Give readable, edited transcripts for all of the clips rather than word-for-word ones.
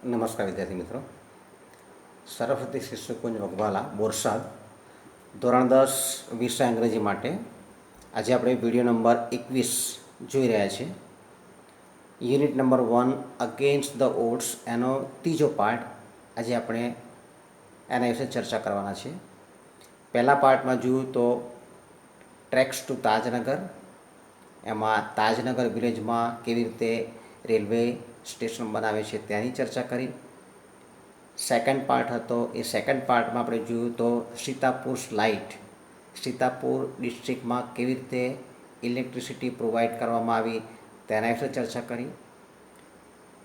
નમસ્કાર વિદ્યાર્થી મિત્રો, સરસ્વતી શિશુકુંજ વગવાલા બોરસાદ ધોરણ 10 વિષય અંગ્રેજી માટે આજે આપણે વિડીયો નંબર 21 જોઈ રહ્યા છીએ. Unit number 1 against the odds એનો ત્રીજો પાર્ટ આજે આપણે એના વિશે ચર્ચા કરવાના છે. પહેલા પાર્ટમાં જોયું તો ટ્રેક્સ ટુ તાજનગર, એમાં તાજનગર વિલેજમાં કેવી રીતે રેલવે સ્ટેશન બનાવે છે ત્યાંની ચર્ચા કરી. સેકન્ડ પાર્ટ હતો, એ સેકન્ડ પાર્ટમાં આપણે જોયું તો સીતાપુર લાઇટ, સીતાપુર ડિસ્ટ્રિક્ટમાં કેવી રીતે ઇલેક્ટ્રિસિટી પ્રોવાઈડ કરવામાં આવી તેના વિશે ચર્ચા કરી.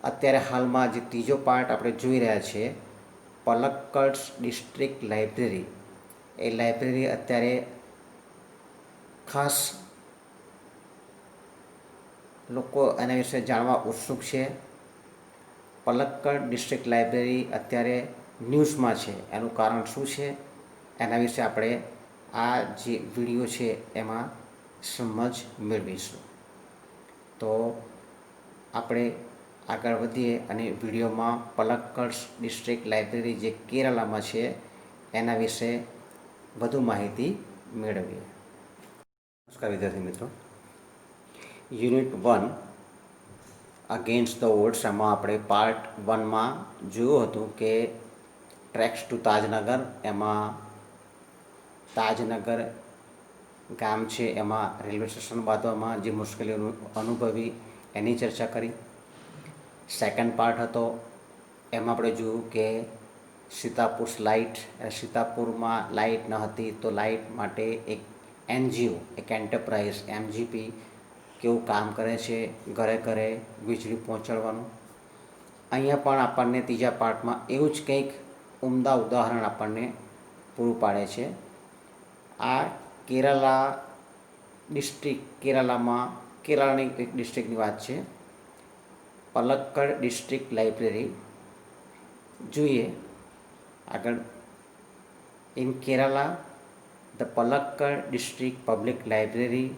અત્યારે હાલમાં જે ત્રીજો પાર્ટ આપણે જોઈ રહ્યા છીએ પલક્કડ ડિસ્ટ્રિક્ટ લાઇબ્રેરી, એ લાઇબ્રેરી અત્યારે ખાસ લોકો એના વિશે જાણવા ઉત્સુક છે. પલક્કડ ડિસ્ટ્રિક્ટ લાઇબ્રેરી અત્યારે ન્યૂઝમાં છે, એનું કારણ શું છે એના વિશે આપણે આ જે વિડીયો છે એમાં સમજ મેળવીશું. તો આપણે આગળ વધીએ અને વિડીયોમાં પલક્કડ ડિસ્ટ્રિક્ટ લાઇબ્રેરી જે કેરળમાં છે એના વિશે વધુ માહિતી મેળવીએ. નમસ્કાર વિદ્યાર્થી મિત્રો, યુનિટ 1 અગેન્સ્ટ ધ ઓડ્સ, એમાં આપણે પાર્ટ 1માં જોયું હતું કે ટ્રેક્સ ટુ તાજનગર, એમાં તાજનગર ગામ છે એમાં રેલવે સ્ટેશન બાંધવામાં જે મુશ્કેલીઓ અનુભવી એની ચર્ચા કરી. સેકન્ડ પાર્ટ હતો, એમાં આપણે જોયું કે સીતાપુર લાઇટ, સીતાપુરમાં લાઇટ ન હતી તો લાઇટ માટે એક NGO, એક એન્ટરપ્રાઇઝ MGP કેવું કામ કરે છે, ઘરે ઘરે વીજળી પહોંચાડવાનું. અહીંયા પણ આપણને ત્રીજા પાર્ટમાં એવું જ કંઈક ઉમદા ઉદાહરણ આપણને પૂરું પાડે છે. આ કેરાલા ડિસ્ટ્રિક્ટ, કેરાલાની એક ડિસ્ટ્રિક્ટની વાત છે, પલક્કડ ડિસ્ટ્રિક્ટ લાઇબ્રેરી. જોઈએ આગળ. In Kerala, the Palakkad district public library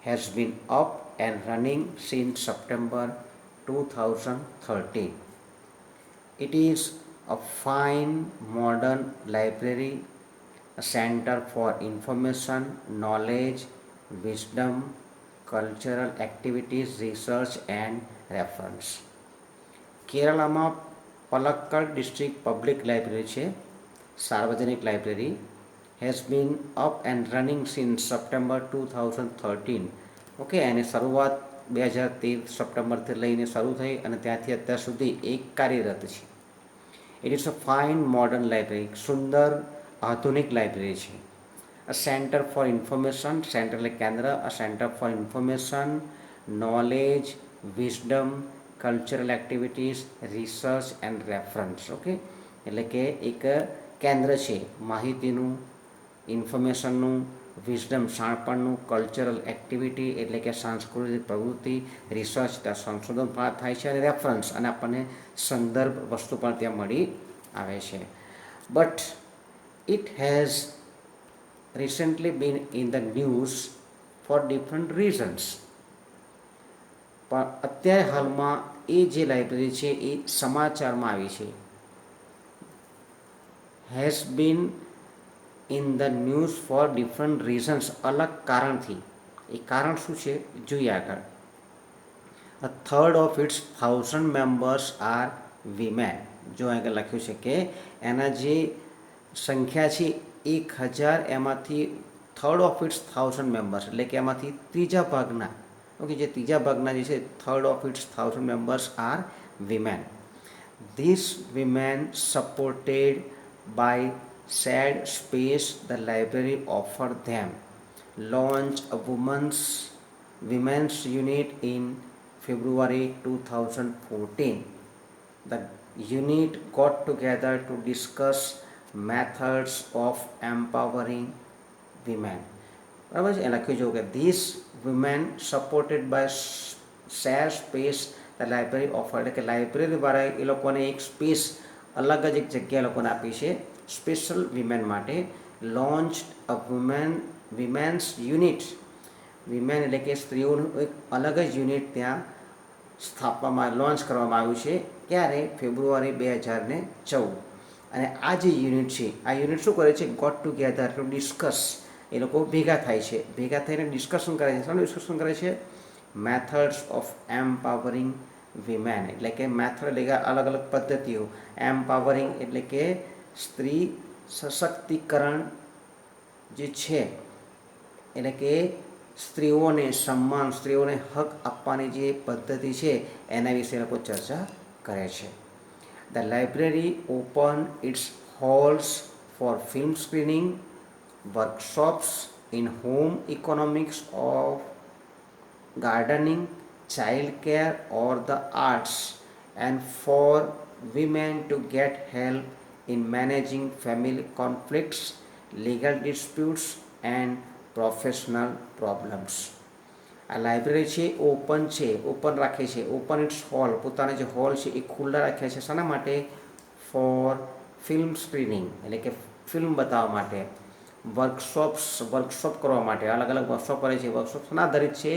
has been up and running since September 2013. It is a fine modern library, a center for information, knowledge, wisdom, cultural activities, research and reference. કેરળમાં Palakkad district public library છે, સાર્વજનિક library, has been up and running since September 2013. Okay, એની શરૂઆત 2013 સપ્ટેમ્બરથી લઈને શરૂ થઈ અને ત્યાંથી અત્યાર સુધી એક કાર્યરત છે. It is a fine modern library, સુંદર આધુનિક લાઇબ્રેરી છે. A centre for information, centre એટલે કેન્દ્ર, a centre for information, knowledge, wisdom, cultural activities, research and reference. Okay, એટલે કે એક કેન્દ્ર છે માહિતીનું, ઇન્ફોર્મેશનનું, વિઝડમ શાણપણનું, કલ્ચરલ એક્ટિવિટી એટલે કે સાંસ્કૃતિક પ્રવૃત્તિ, રિસર્ચ ત્યાં સંશોધન પણ થાય છે, અને રેફરન્સ અને આપણને સંદર્ભ વસ્તુ પણ ત્યાં મળી આવે છે. But it has recently been in the news for different reasons. પણ અત્યારે હાલમાં એ જે લાઇબ્રેરી છે એ સમાચારમાં આવી છે. Has been in the news for different reasons, અલગ કારણથી. એ કારણ શું છે જોઈએ આગળ. A third of its 1000 members are women. જો આગળ લખ્યું છે કે એના જે સંખ્યા છે 1000, એમાંથી થર્ડ ઓફ ઇટ્સ 1000 મેમ્બર્સ એટલે કે એમાંથી ત્રીજા ભાગના, ઓકે, જે ત્રીજા ભાગના જે છે third of its 1000 members are women. This women supported by shared space the library offered them, launched a women's unit in February 2014. The unit got together to discuss methods of empowering women. બરાબર છે, એ લખ્યું છે કે this women supported by share space the library offer, એટલે કે library દ્વારા એ લોકોને એક સ્પેસ, અલગ જ એક જગ્યા લોકોને આપી છે સ્પેશિયલ વિમેન માટે. લોન્ચ અ વિમેન્સ યુનિટ, વિમેન એટલે કે સ્ત્રીઓનું એક અલગ જ યુનિટ ત્યાં સ્થાપવામાં, લોન્ચ કરવામાં આવ્યું છે ક્યારે? ફેબ્રુઆરી 2014. અને આ જે યુનિટ છે, આ યુનિટ શું કરે છે? Got together to discuss. એ લોકો ભેગા થાય છે, ભેગા થઈને ડિસ્કશન કરે છે. શાનું ડિસ્કશન કરે છે? Methods of empowering women. એટલે કે મેથડ એટલે કે અલગ અલગ પદ્ધતિઓ. એમ્પાવરિંગ એટલે કે સ્ત્રી સશક્તિકરણ જે છે, એટલે કે સ્ત્રીઓને સન્માન, સ્ત્રીઓને હક આપવાની જે પદ્ધતિ છે એના વિશે લોકો ચર્ચા કરે છે. The library open its halls for film screening, workshops in home economics of gardening, childcare, or the arts, and for women to get help in managing family conflicts, legal disputes, and professional problems. આ library છે open છે, open રાખે છે, open its hall, પોતાના જે hall છે એ ખુલ્લા રાખ્યા છે. શાના માટે? ફોર ફિલ્મ સ્ક્રીનિંગ એટલે કે ફિલ્મ બતાવવા માટે, વર્કશોપ કરવા માટે. અલગ અલગ વર્કશોપ કરે છે. વર્કશોપ શાના આધારિત છે?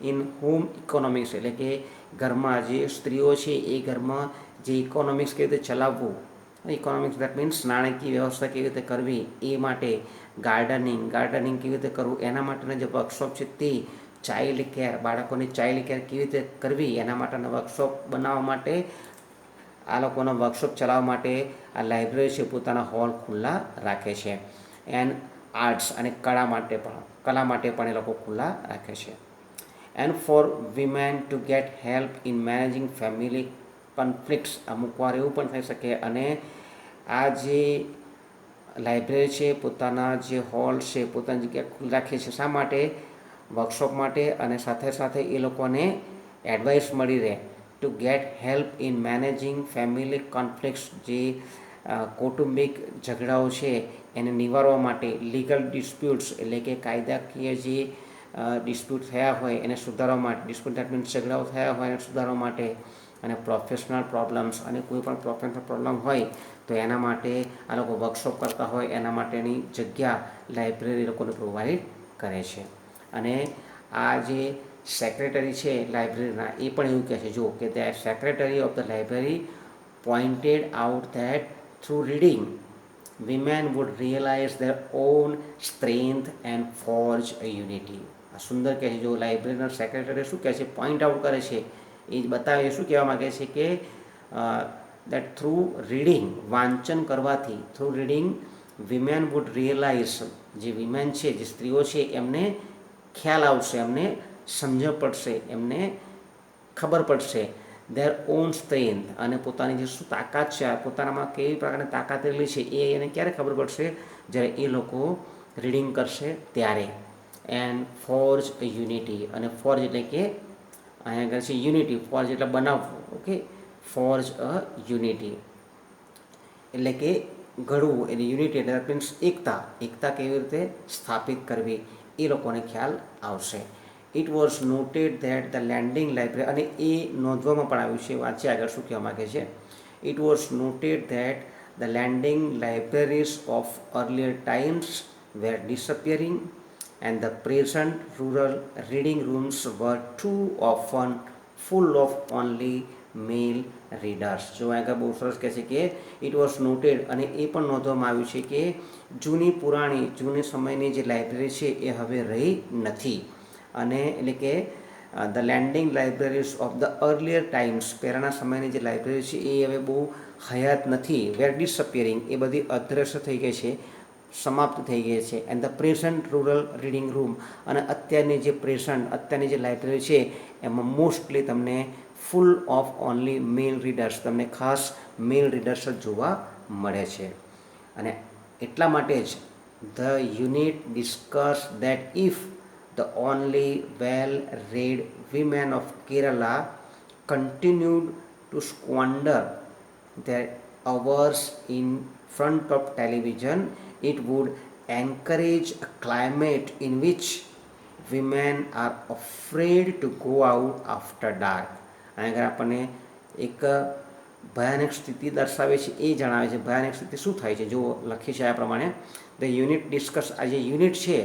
ઇન હોમ ઇકોનોમિક્સ એટલે કે ઘરમાં જે સ્ત્રીઓ છે એ ઘરમાં જે ઇકોનોમિક્સ કેવી રીતે ચલાવવું, ઇકોનોમિક્સ દેટ મીન્સ નાણાકીય વ્યવસ્થા કેવી રીતે કરવી એ માટે, ગાર્ડનિંગ કેવી રીતે કરવું એના માટેના જે વર્કશોપ છે તે, ચાઇલ્ડ કેર, બાળકોની ચાઇલ્ડ કેર કેવી રીતે કરવી એના માટેના વર્કશોપ બનાવવા માટે, આ લોકોના વર્કશોપ ચલાવવા માટે આ લાઇબ્રેરી છે પોતાના હોલ ખુલ્લા રાખે છે. એન્ડ આર્ટ્સ અને કળા માટે પણ એ લોકો ખુલ્લા રાખે છે. And for women to get help in managing family conflicts. અમુક વાર એવું પણ થઈ શકે. અને આ જે લાઇબ્રેરી છે પોતાના જે હોલ છે પોતાની જગ્યા ખુલ્લી રાખે છે. શા માટે? વર્કશોપ માટે. અને સાથે સાથે એ લોકોને એડવાઇસ મળી રહે two get help in managing family conflicts, જે કૌટુંબિક ઝઘડાઓ છે એને નિવારવા માટે, લીગલ ડિસ્પ્યુટ્સ એટલે કે કાયદાકીય જે ડિસ્પ્યુટ થયા હોય એને સુધારવા માટે, ડિસ્પ્યુટ દેટ મીન્સ ઝઘડાઓ થયા હોય એને સુધારવા માટે, અને પ્રોફેશનલ પ્રોબ્લેમ્સ અને કોઈ પણ પ્રોફેશનલ પ્રોબ્લેમ હોય તો એના માટે આ લોકો વર્કશોપ કરતા હોય એના માટેની જગ્યા લાઇબ્રેરી લોકોને પ્રોવાઈડ કરે છે. અને આ જે સેક્રેટરી છે લાઇબ્રેરીના એ પણ એવું કહે છે, જો કે the secretary of the library pointed out that through reading women would realize their own strength and forge a unity. આ સુંદર કહે છે. જો લાઇબ્રેરીના સેક્રેટરી શું કહે છે? પોઈન્ટ આઉટ કરે છે, એ જ બતાવે. શું કહેવા માગે છે કે દેટ થ્રુ રીડિંગ, વાંચન કરવાથી, through reading women would realise, જે વિમેન છે, જે સ્ત્રીઓ છે એમને ખ્યાલ આવશે, એમને સમજણ પડશે, એમને ખબર પડશે ધેર ઓન સ્ટ્રેન્થ, અને પોતાની જે શું તાકાત છે, પોતાનામાં કેવી પ્રકારની તાકાત રહેલી છે એ એને ક્યારે ખબર પડશે? જ્યારે એ લોકો રીડિંગ કરશે ત્યારે. એન્ડ ફોર્જ એ યુનિટી, અને ફોર્જ એટલે કે અહીંયા કહે છે યુનિટી, ફોર્જ એટલે બનાવવું. ઓકે, ફોર્જ અ યુનિટી એટલે કે ઘડવું, એટલે યુનિટી એટલે દેટ મીન્સ એકતા કેવી રીતે સ્થાપિત કરવી એ લોકોને ખ્યાલ આવશે. It was noted that the landing library, અને એ નોંધવામાં પણ આવ્યું છે. વાંચીએ આગળ શું કહેવા માગે છે. It was noted that the lending libraries of earlier times were disappearing and the present rural reading rooms were too often full of only male readers. જો આગળ બહુ સરસ કહે છે કે ઇટ વોઝ નોટેડ, અને એ પણ નોંધવામાં આવ્યું છે કે જૂની સમયની જે લાઇબ્રેરી છે એ હવે રહી નથી. અને એટલે કે the lending libraries of the earlier times, પહેલાંના સમયની જે લાઇબ્રેરી છે એ હવે બહુ હયાત નથી. વેર ડિસઅપિયરિંગ, એ બધી અદ્રશ્ય થઈ ગઈ છે, સમાપ્ત થઈ ગઈ છે. And the present rural reading room, અને અત્યારની જે લાઇબ્રેરી છે એમાં મોસ્ટલી તમને full of only male readers, તમને ખાસ મેલ રીડર્સ જ જોવા મળે છે. અને એટલા માટે જ the unit discuss that if the only well red women of Kerala continued to squander their hours in front of television, it would encourage a climate in which women are afraid to go out after dark. અને આગળ આપણને એક ભયાનક સ્થિતિ દર્શાવે છે, એ જણાવે છે. ભયાનક સ્થિતિ શું થાય છે? જો લખી છે આ પ્રમાણે, ધ યુનિટ ડિસ્કસ, આ જે યુનિટ છે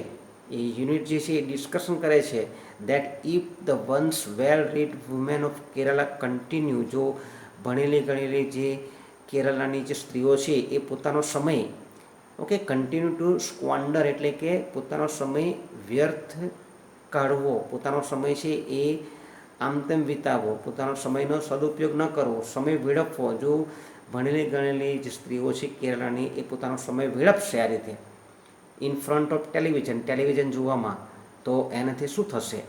એ યુનિટ જે છે એ ડિસ્કશન કરે છે that if the once well read women of Kerala continue, જો ભણેલી ગણેલી જે કેરળની જે સ્ત્રીઓ છે એ પોતાનો સમય કન્ટિન્યુ ટુ સ્ક્વોન્ડર એટલે કે પોતાનો સમય વ્યર્થ કાઢવો, પોતાનો સમય છે એ આમ તેમ વિતાવવો, પોતાનો સમયનો સદુપયોગ ન કરવો, સમય વેડફવો. જો ભણેલી ગણેલી જે સ્ત્રીઓ છે કેરળની એ પોતાનો સમય વેડફશે આ રીતે ઇન ફ્રન્ટ ઓફ ટેલિવિઝન જોવામાં, તો એનાથી શું થશે?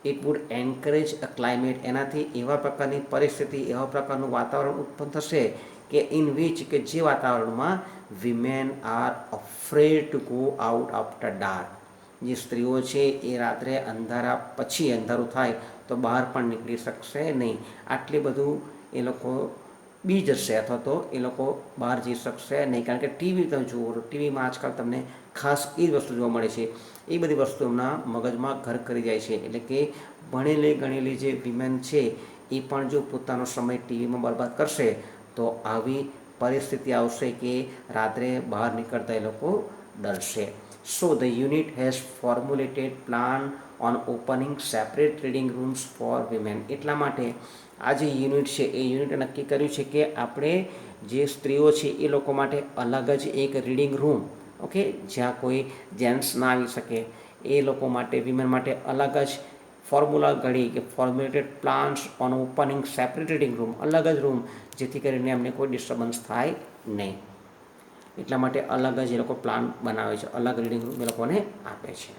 It would encourage a climate, એનાથી એવા પ્રકારની પરિસ્થિતિ, એવા પ્રકારનું વાતાવરણ ઉત્પન્ન થશે કે ઇન વિચ કે જે વાતાવરણમાં women are afraid to go out after dark, જે સ્ત્રીઓ છે એ રાત્રે અંધારા પછી, અંધારું થાય તો બહાર પણ નીકળી શકશે નહીં. આટલી બધું એ લોકો બી જશે અથવા તો એ લોકો બહાર જઈ શકશે નહીં. કારણ કે ટીવી તમે જુઓ, ટીવીમાં આજકાલ તમને ખાસ એ જ વસ્તુ જોવા મળે છે. એ બધી વસ્તુ એમના મગજમાં ઘર કરી જાય છે. એટલે કે ભણેલી ગણેલી જે વિમેન છે એ પણ જો પોતાનો સમય ટીવીમાં બરબાદ કરશે તો આવી પરિસ્થિતિ આવશે કે રાત્રે બહાર નીકળતા એ લોકો ડરશે. So the unit has formulated plan on opening separate reading rooms for women. એટલા માટે આ જે યુનિટ છે એ યુનિટે નક્કી કર્યું છે કે આપણે જે સ્ત્રીઓ છે એ લોકો માટે અલગ જ એક રીડિંગ રૂમ, જ્યાં કોઈ જેન્ટ્સ ના આવી શકે, એ લોકો માટે, વિમેન માટે અલગ જ ફોર્મ્યુલા ઘડી કે formulated plans on opening separate reading room, અલગ જ રૂમ, જેથી કરીને એમને કોઈ ડિસ્ટર્બન્સ થાય નહીં. એટલા માટે અલગ જ એ લોકો પ્લાન બનાવે છે, અલગ રીડિંગ રૂમ એ લોકોને આપે છે.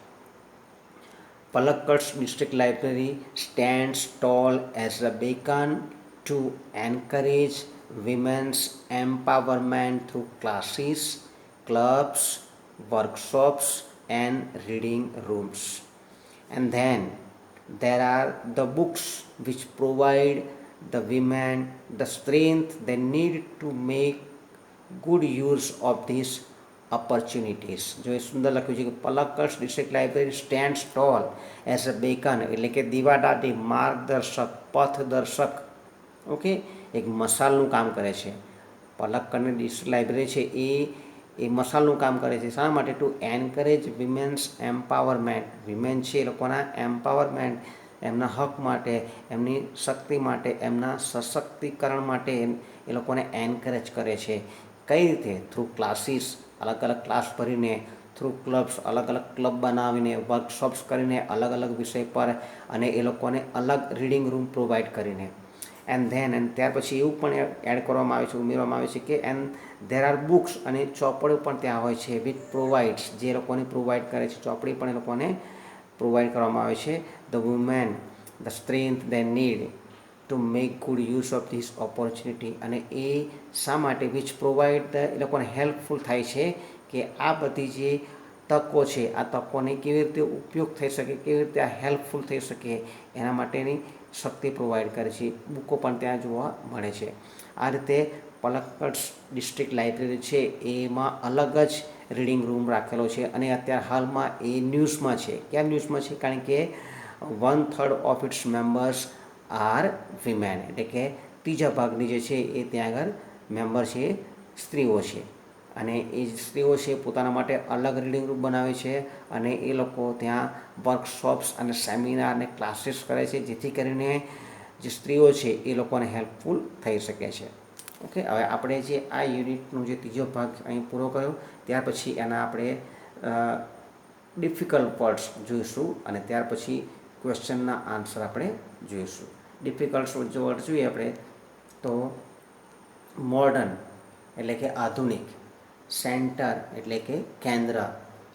Palakkad's district library stands tall as a beacon to encourage women's empowerment through classes, clubs, workshops, and reading rooms. And then there are the books which provide the women the strength they need to make good use of these opportunities. જો એ સુંદર લખ્યું છે કે Palakkad district library stands toll as a bacon, એટલે કે દીવાદાંડી, માર્ગદર્શક, પથદર્શક, એક મસાલનું કામ કરે છે. પલક્કડની ડિસ્ટ્રિક્ટ લાઇબ્રેરી છે એ મસાલનું કામ કરે છે. શા માટે? To encourage women's empowerment, women છે એ લોકોના એમ્પાવરમેન્ટ, એમના હક માટે, એમની શક્તિ માટે, એમના સશક્તિકરણ માટે એ લોકોને એન્કરેજ કરે છે. કઈ રીતે? થ્રુ ક્લાસીસ, અલગ અલગ ક્લાસ ભરીને, થ્રુ ક્લબ્સ, અલગ અલગ ક્લબ બનાવીને, વર્કશોપ્સ કરીને અલગ અલગ વિષય પર, અને એ લોકોને અલગ રીડિંગ રૂમ પ્રોવાઈડ કરીને. એન્ડ ત્યાર પછી એવું પણ એડ કરવામાં આવે છે, ઉમેરવામાં આવે છે કે એન્ડ ધેર આર બુક્સ, અને ચોપડીઓ પણ ત્યાં હોય છે, વિચ પ્રોવાઇડ્સ, જે લોકોને પ્રોવાઈડ કરે છે, ચોપડી પણ એ લોકોને પ્રોવાઈડ કરવામાં આવે છે. The women the strength they need to make good use of this opportunity. અને એ શા માટે? વિચ પ્રોવાઈડ ધ, એ લોકોને હેલ્પફુલ થાય છે કે આ બધી જે તકો છે, આ તકોને કેવી રીતે ઉપયોગ થઈ શકે, કેવી રીતે આ હેલ્પફુલ થઈ શકે, એના માટેની શક્તિ પ્રોવાઈડ કરે છે. બુકો પણ ત્યાં જોવા મળે છે. આ રીતે પલક્કડ ડિસ્ટ્રિક્ટ લાઇબ્રેરી છે એમાં અલગ જ રીડિંગ રૂમ રાખેલો છે. અને અત્યારે હાલમાં એ ન્યૂઝમાં છે. કેમ ન્યૂઝમાં છે? કારણ કે 1/3 of its members are women, એટલે કે ત્રીજા ભાગની જે છે એ ત્યાં આગળ મેમ્બર છે એ સ્ત્રીઓ છે. અને એ સ્ત્રીઓ છે પોતાના માટે અલગ રીડિંગ રૂમ બનાવે છે, અને એ લોકો ત્યાં વર્કશોપ્સ અને સેમિનાર અને ક્લાસીસ કરે છે, જેથી કરીને જે સ્ત્રીઓ છે એ લોકોને હેલ્પફુલ થઈ શકે છે. હવે આપણે જે આ યુનિટનો જે ત્રીજો ભાગ અહીં પૂરો કર્યો, ત્યાર પછી એના આપણે ડિફિકલ્ટ વર્ડ્સ જોઈશું, અને ત્યાર પછી ક્વેશ્ચનના આન્સર આપણે જોઈશું. ડિફિકલ્ટ જો વર્ડ જોઈએ આપણે તો મોડર્ન એટલે કે આધુનિક, સેન્ટર એટલે કે કેન્દ્ર,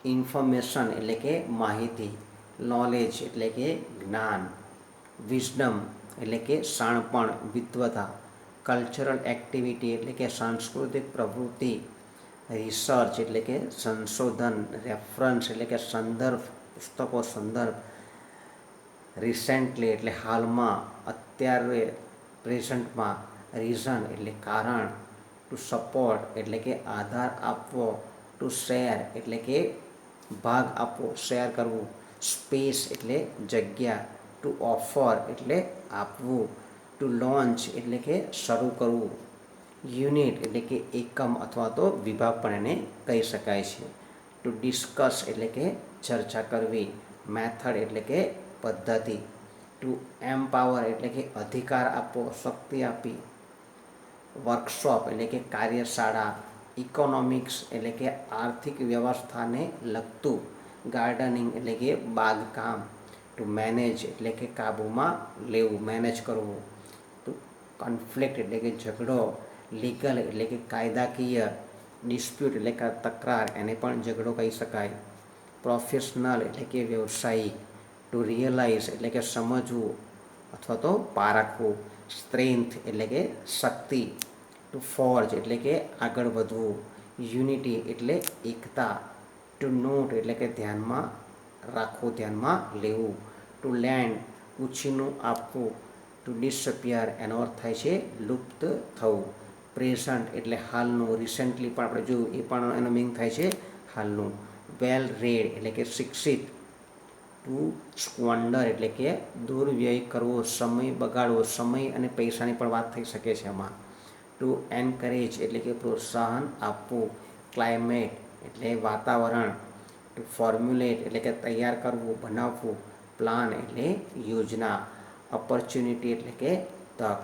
ઇન્ફોર્મેશન એટલે કે માહિતી, નોલેજ એટલે કે જ્ઞાન, વિઝડમ એટલે કે શાણપણ, વિદ્વતા, કલ્ચરલ એક્ટિવિટી એટલે કે સાંસ્કૃતિક પ્રવૃત્તિ, રિસર્ચ એટલે કે સંશોધન, રેફરન્સ એટલે કે સંદર્ભ, પુસ્તકો, સંદર્ભ, રિસેન્ટલી એટલે હાલમાં, અત્યારે, પ્રેઝન્ટમાં, રીઝન એટલે કારણ, ટુ સપોર્ટ એટલે કે આધાર આપવો, ટુ શેર એટલે કે ભાગ આપવો, શેર કરવું, સ્પેસ એટલે જગ્યા, ટુ ઓફર એટલે આપવું, ટુ લોન્ચ એટલે કે શરૂ કરવું, યુનિટ એટલે કે એકમ અથવા તો વિભાગ પણ એને કહી શકાય છે. ટુ ડિસ્કસ એટલે કે ચર્ચા કરવી, મેથડ એટલે કે પદ્ધતિ, ટુ એમ્પાવર એટલે કે અધિકાર આપવો, શક્તિ આપી, વર્કશોપ એટલે કે કાર્યશાળા, ઇકોનોમિક્સ એટલે કે આર્થિક વ્યવસ્થાને લગતું, ગાર્ડનિંગ એટલે કે બાગકામ, ટુ મેનેજ એટલે કે કાબૂમાં લેવું, મેનેજ કરવું, ટુ કોન્ફ્લિક્ટ એટલે કે ઝઘડો, લીગલ એટલે કે કાયદાકીય, ડિસ્પ્યુટ એટલે કે તકરાર, એને પણ ઝઘડો કહી શકાય, પ્રોફેશનલ એટલે કે વ્યવસાયિક, ટુ રિયલાઇઝ એટલે કે સમજવું અથવા તો પારખવું, સ્ટ્રેન્થ એટલે કે શક્તિ, ટુ ફોર્જ એટલે કે આગળ વધવું, યુનિટી એટલે એકતા, ટુ નોટ એટલે કે ધ્યાનમાં રાખવું, ધ્યાનમાં લેવું, ટુ લેન્ડ ઉછીનું આપવું, ટુ ડિસઅપિયર એનો અર્થ થાય છે લુપ્ત થવું, પ્રેઝન્ટ એટલે હાલનું, રિસેન્ટલી પણ આપણે જોયું એ પણ એનો મીનિંગ થાય છે હાલનું, વેલ રેડ એટલે કે શિક્ષિત, ટુ સ્ક્વોન્ડર એટલે કે દુર્વ્યય કરવો, સમય બગાડવો, સમય અને પૈસાની પણ વાત થઈ શકે છે એમાં, ટુ એન્કરેજ એટલે કે પ્રોત્સાહન આપવું, ક્લાઇમેટ એટલે વાતાવરણ, ટુ ફોર્મ્યુલેટ એટલે કે તૈયાર કરવું, બનાવવું, પ્લાન એટલે યોજના, ઓપોર્ચ્યુનિટી એટલે કે તક.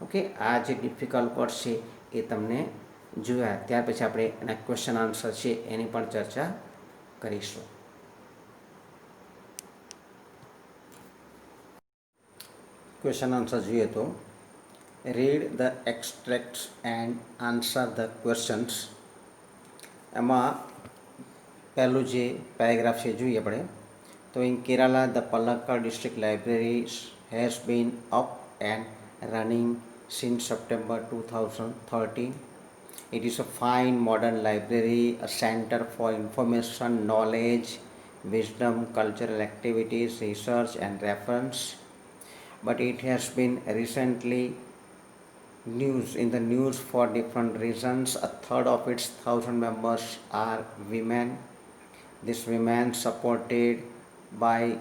ઓકે, આ જે ડિફિકલ્ટ વર્ડ છે એ તમને જોયા. ત્યાર પછી આપણે એના ક્વેશ્ચન આન્સર છે એની પણ ચર્ચા કરીશું. ક્વેશ્ચન આન્સર જોઈએ તો read the extracts and answer the questions. એમાં પહેલું જે પેરેગ્રાફ છે જોઈએ આપણે તો in Kerala the Palakkad district library has been up and running since September 2013. It is a fine modern library, a center for information, knowledge, wisdom, cultural activities, research and reference. But it has been recently in the news for different reasons. A third of its 1,000 members are women. These women, supported by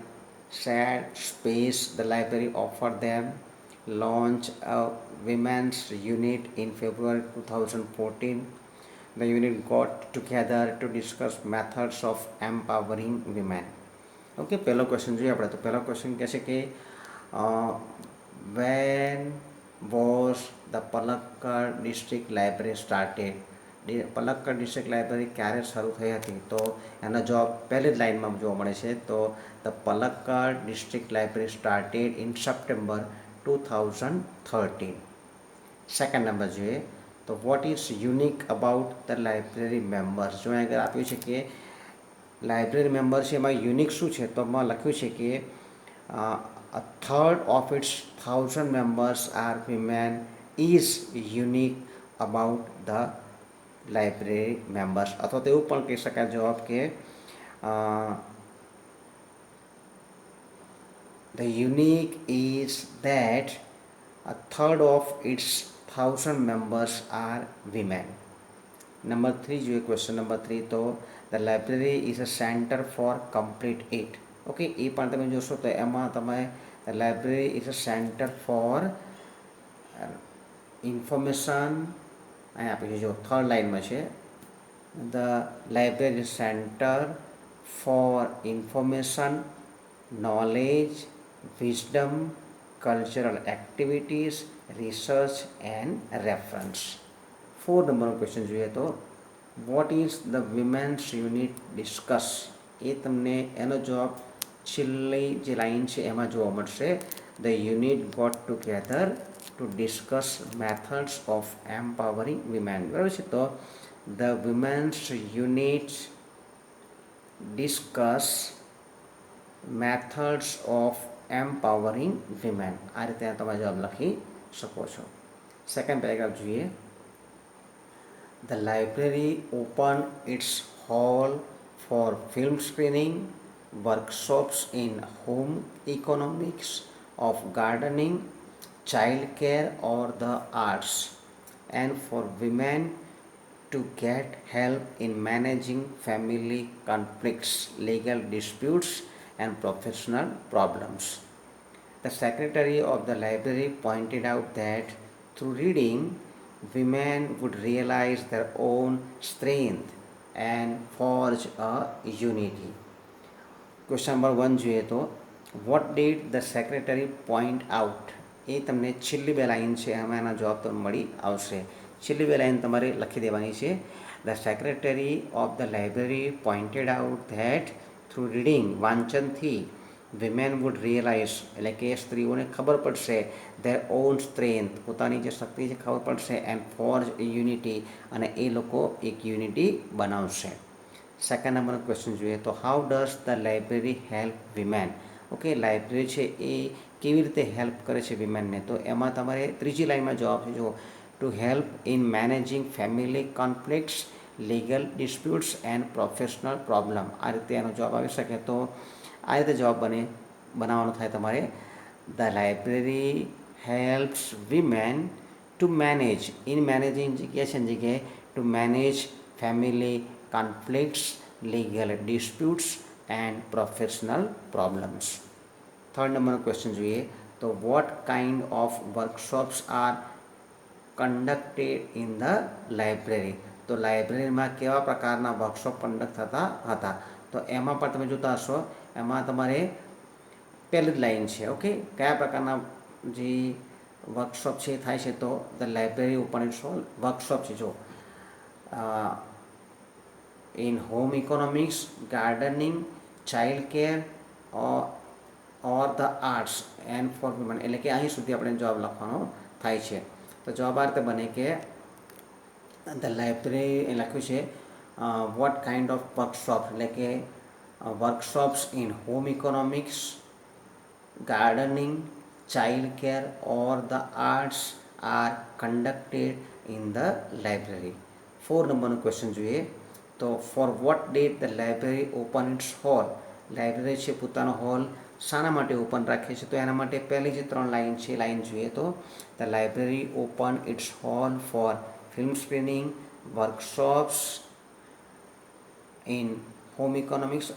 shared space the library offered them, launched a women's unit in February 2014. The unit got together to discuss methods of empowering women. Okay, પહેલો question જોઈએ આપણે. તો પહેલો question કહે છે કે when was the Palakkad district library started. Palakkad district library ક્યારે શરૂ થઈ હતી? તો એનો જવાબ પહેલી જ લાઇનમાં જોવા મળે છે. તો the Palakkad district library started in September 2013. Second number જોઈએ તો what is unique about the library members. જો આગળ આપ્યું છે કે લાઇબ્રેરી મેમ્બર છે એમાં યુનિક શું છે, તો એમાં લખ્યું છે કે a third of its 1,000 members are women is unique about the library members. અથવા તો એવું પણ કહી શકાય જવાબ કે the unique is that a third of its 1,000 members are women. Number 3 જોઈએ, ક્વેશ્ચન નંબર 3 તો the library is a centre for complete it. Okay, એ પણ તમે જોશો તો એમાં તમે the library is a centre for information, અહીંયા આપી છે જો થર્ડ લાઇનમાં છે the library centre for information, knowledge, wisdom, cultural activities, research and reference. 4 નંબરનો ક્વેશ્ચન જોઈએ તો what is the women's unit discuss. એ તમને એનો જવાબ છેલ્લી જે લાઇન છે એમાં જોવા મળશે. The unit got together to discuss methods of empowering women. બરાબર છે, તો the women's unit discuss methods of empowering women. આ રીતે તમે જવાબ લખી શકો છો. સેકન્ડ પેરેગ્રાફ જોઈએ. The library opened its hall for film screening, workshops in home economics, of gardening, childcare or the arts, and for women to get help in managing family conflicts, legal disputes, and professional problems. The secretary of the library pointed out that through reading, women would realize their own strength and forge a unity. Question number 1 જોઈએ તો what did the secretary point out. એ તમને છેલ્લી બે line છે એમાં એના જવાબ તમને મળી આવશે. છેલ્લી બે લાઈન તમારે લખી દેવાની છે. The secretary of the library pointed out that through reading, વાંચનથી વિમેન વુડ રિયલાઇઝ, એટલે કે સ્ત્રીઓને ખબર પડશે ધેર ઓન સ્ટ્રેન્થ, પોતાની જે શક્તિ છે ખબર પડશે, એન્ડ ફોર્જ યુનિટી, અને એ લોકો એક યુનિટી બનાવશે. સેકન્ડ નંબરનો ક્વેશ્ચન જોઈએ તો how does the library help women. Okay, library છે એ કેવી રીતે હેલ્પ કરે છે વિમેનને, તો એમાં તમારે ત્રીજી લાઈનમાં જવાબ છે જો to help in managing family conflicts, legal disputes and professional problem. આ રીતે એનો જવાબ આવી શકે. તો આ રીતે જવાબ બનાવવાનો થાય તમારે. The library helps women to manage, in managing જગ્યા છે ને જગ્યાએ to manage family conflicts, legal disputes and professional problems. Third નંબરનો ક્વેશ્ચન જોઈએ તો what kind of workshops are conducted in the library. તો લાઇબ્રેરીમાં કેવા પ્રકારના વર્કશોપ કન્ડક્ટ થતા હતા. તો એમાં પણ તમે જોતા હશો, એમાં તમારે પહેલી જ લાઈન છે. ઓકે, કયા પ્રકારના જે વર્કશોપ છે થાય છે, તો the library open its hall workshop છે જો in home economics, gardening, child care or the arts and for woman. એટલે કે અહીં સુધી આપણે જવાબ લખવાનો થાય છે. તો જવાબ આ રીતે બને કે ધ લાઇબ્રેરી એ લખ્યું છે વોટ કાઇન્ડ ઓફ વર્કશોપ, એટલે કે workshops in home economics, gardening, child care or the arts are conducted in the library. 4 નંબરનો ક્વેશ્ચન જોઈએ તો for what date the library open its hall. Library છે પોતાનો hall શાના માટે ઓપન રાખે છે, તો એના માટે પહેલી જે 3 લાઈન છે લાઈન જોઈએ તો the library open its hall for film screening, workshops in home economics,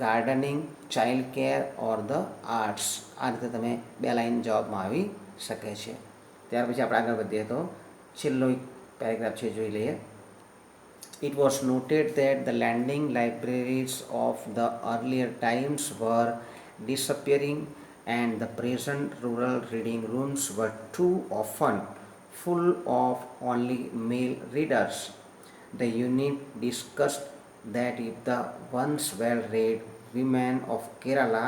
gardening, child care or the arts. આ રીતે તમે બે લાઈન જવાબમાં આવી શકે છે. ત્યાર પછી આપણે આગળ વધીએ તો છેલ્લો એક પેરેગ્રાફ છે જોઈ લઈએ. It was noted that the lending libraries of the earlier times were disappearing and the present rural reading rooms were too often full of only male readers. The unit discussed that if the once well-read women of Kerala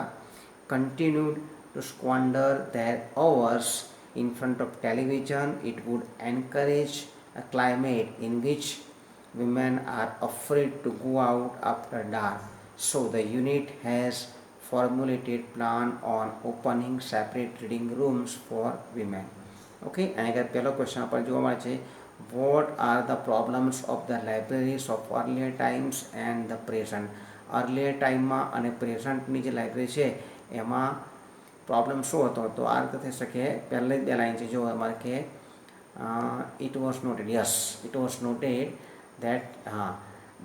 continued to squander their hours in front of television, it would encourage a climate in which women are afraid to go out after dark. So the unit has formulated plan on opening separate reading rooms for women. Okay, અને આગળ પહેલો question આપણે જોવા મળે છે what are the problems of the libraries of earlier times and the present. Earlier ટાઈમમાં અને પ્રેઝન્ટની જે લાઇબ્રેરી છે એમાં પ્રોબ્લેમ શું હતો, તો આ રીતે થઈ શકે. પહેલી જ બે લાઈન છે જો અમારે કે it was noted, yes it was noted that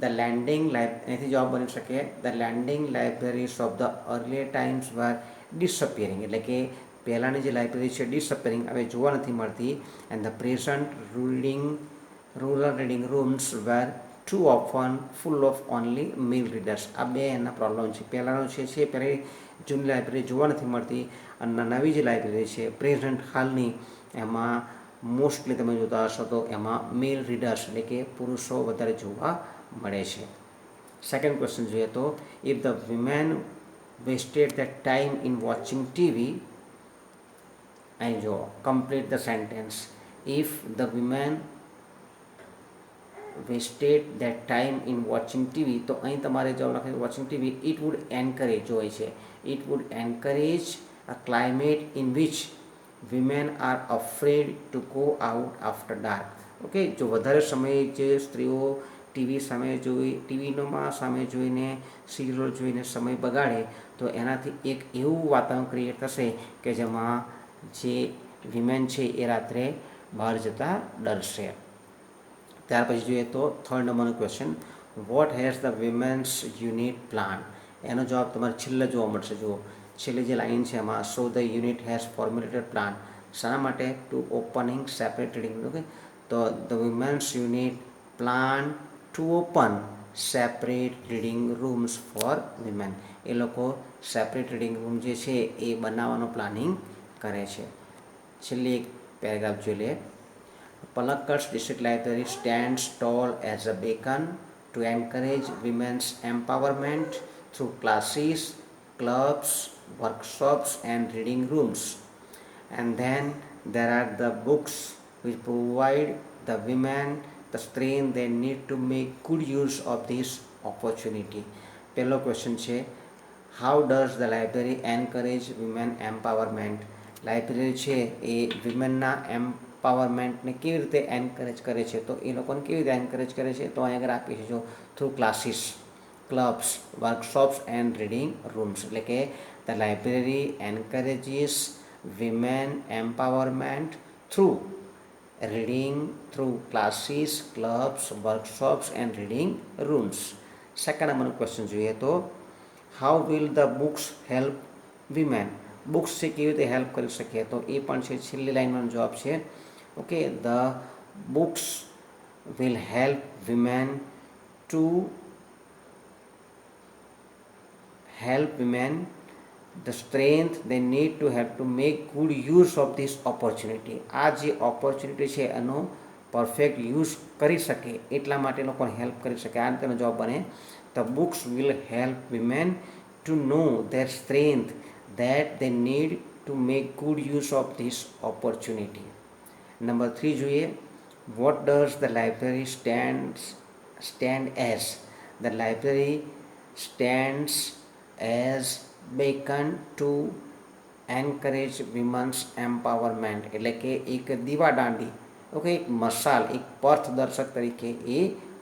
the landing એથી જવાબ બની શકે the lending libraries of the earlier times were disappearing, એટલે કે પહેલાંની જે લાઇબ્રેરી છે ડિસઅપિયરિંગ, હવે જોવા નથી મળતી. And the present rural reading rooms were too often full of only male readers. આ બે એના પ્રોબ્લેમ છે. પહેલાંનો છે પહેલી જૂની લાઇબ્રેરી જોવા નથી મળતી, અને નવી જે લાઇબ્રેરી છે પ્રેઝન્ટ હાલની એમાં મોસ્ટલી તમે જોતા હશો તો એમાં મેલ રીડર્સ એટલે કે પુરુષો વધારે જોવા મળે છે. સેકન્ડ ક્વેશ્ચન જોઈએ તો if the women wasted the time in watching TV, અહીં જો complete the sentence. If the women wasted that time in watching TV, તો અહીં તમારે જવાબ લખે watching TV. It would encourage હોય છે, it would encourage a climate in which women are afraid to go out after dark. Okay, જો વધારે સમય જે સ્ત્રીઓ ટીવીમાં સામે જોઈને સિરિયલો જોઈને સમય બગાડે તો એનાથી એક એવું વાતાવરણ ક્રિએટ થશે કે જેમાં જે વિમેન છે એ રાત્રે બહાર જતા ડરશે. ત્યાર પછી જોઈએ તો થર્ડ નંબરનો question what has the women's unit plan. એનો જવાબ તમારે છેલ્લે જોવા મળશે. જુઓ છેલ્લી જે લાઈન છે એમાં so the unit has formulated plan. શાના માટે? To opening separate reading. Okay, તો the women's unit plan to open separate reading rooms for women. એ લોકો સેપરેટ રીડિંગ રૂમ જે છે એ બનાવવાનો પ્લાનિંગ કરે છે. છેલ્લી એક પેરેગ્રાફ જોઈ લઈએ. Palakkad's district library stands tall as a beacon to encourage women's empowerment through classes, clubs, workshops, and reading rooms. And then there are the books which provide the women the strength they need to make good use of this opportunity. પહેલો question છે, how does the library encourage women empowerment? Library છે એ વિમેનના એમ્પાવરમેન્ટને કેવી રીતે anchorage કરે છે? તો એ લોકોને કેવી રીતે એન્કરેજ કરે છે? તો અહીં આગળ આપી છે જો, through classes, clubs, workshops and reading rooms. એટલે કે the library encourages women empowerment through reading, through classes, clubs, workshops and reading rooms. Second નંબરનો ક્વેશ્ચન જોઈએ તો, how will the books help women? Books છે કેવી રીતે હેલ્પ કરી શકીએ? તો એ પણ છે છેલ્લી લાઇનનો જવાબ છે. Okay, the books will help women to help women the strength they need to have to make good use of this opportunity. આ જે ઓપોર્ચ્યુનિટી છે એનો પરફેક્ટ યુઝ કરી શકે એટલા માટે લોકોને હેલ્પ કરી શકે. આ તેનો જવાબ બને, the books will help women to know their strength that they need to make good use of this opportunity. Number 3 જોઈએ, what does the library stand as? The library stands as beacon to encourage women's empowerment. એટલે કે એક દીવાદાંડી, okay, એક મશાલ, એક પથદર્શક તરીકે એ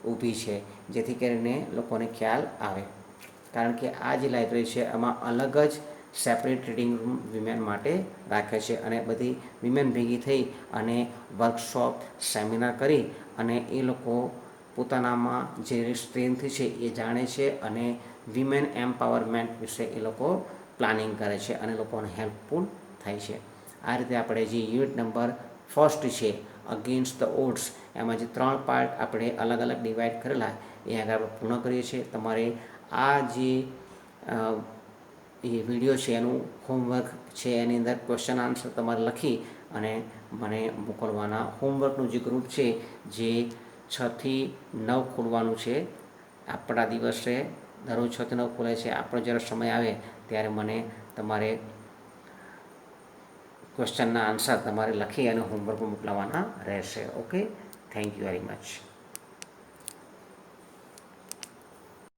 ઊભી છે, જેથી કરીને લોકોને ખ્યાલ આવે. કારણ કે આ જે લાઇબ્રેરી છે એમાં અલગ જ સેપરેટ રીડિંગ રૂમ વિમેન માટે રાખે છે અને બધી વિમેન ભેગી થઈ અને વર્કશોપ, સેમિનાર કરી અને એ લોકો પોતાનામાં જે સ્ટ્રેન્થ છે એ જાણે છે અને વિમેન એમ્પાવરમેન્ટ વિશે એ લોકો પ્લાનિંગ કરે છે અને લોકોને હેલ્પફુલ થાય છે. આ રીતે આપણે જે યુનિટ નંબર ફર્સ્ટ છે, અગેન્સ્ટ ધ ઓડ્સ, એમાં જે 3 પાર્ટ આપણે અલગ અલગ ડિવાઈડ કરેલા એ આગળ આપણે પૂર્ણ કરીએ છીએ. તમારે આ જે એ વિડીયો છે એનું હોમવર્ક છે, એની અંદર ક્વેશ્ચન આન્સર તમારે લખી અને મને મોકલવાના. હોમવર્કનું જે ગ્રુપ છે જે 6 થી 9 ખોલવાનું છે. આપણા દિવસે દરરોજ 6 થી 9 ખોલે છે. આપણો જ્યારે સમય આવે ત્યારે મને તમારે ક્વેશ્ચનના આન્સર તમારે લખી અને હોમવર્કમાં મોકલવાના રહેશે. Okay, thank you very much.